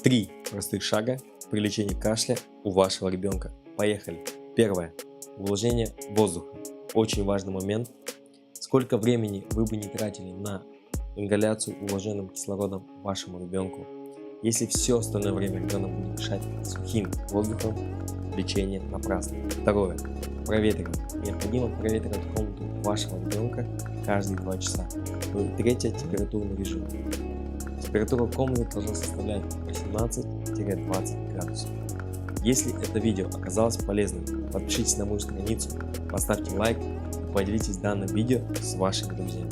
3 простых шага при лечении кашля у вашего ребенка. Поехали! Первое. Вложение воздуха. Очень важный момент. Сколько времени вы бы не тратили на ингаляцию увлажненным кислородом вашему ребенку, если все остальное время ребенок будет дышать сухим воздухом, лечение напрасно. Второе. Проветривание. Необходимо проветривать комнату вашего ребенка каждые 2 часа. Третье. Температурный режим. Температура комнаты должна составлять 18-20 градусов. Если это видео оказалось полезным, подпишитесь на мою страницу, поставьте лайк и поделитесь данным видео с вашими друзьями.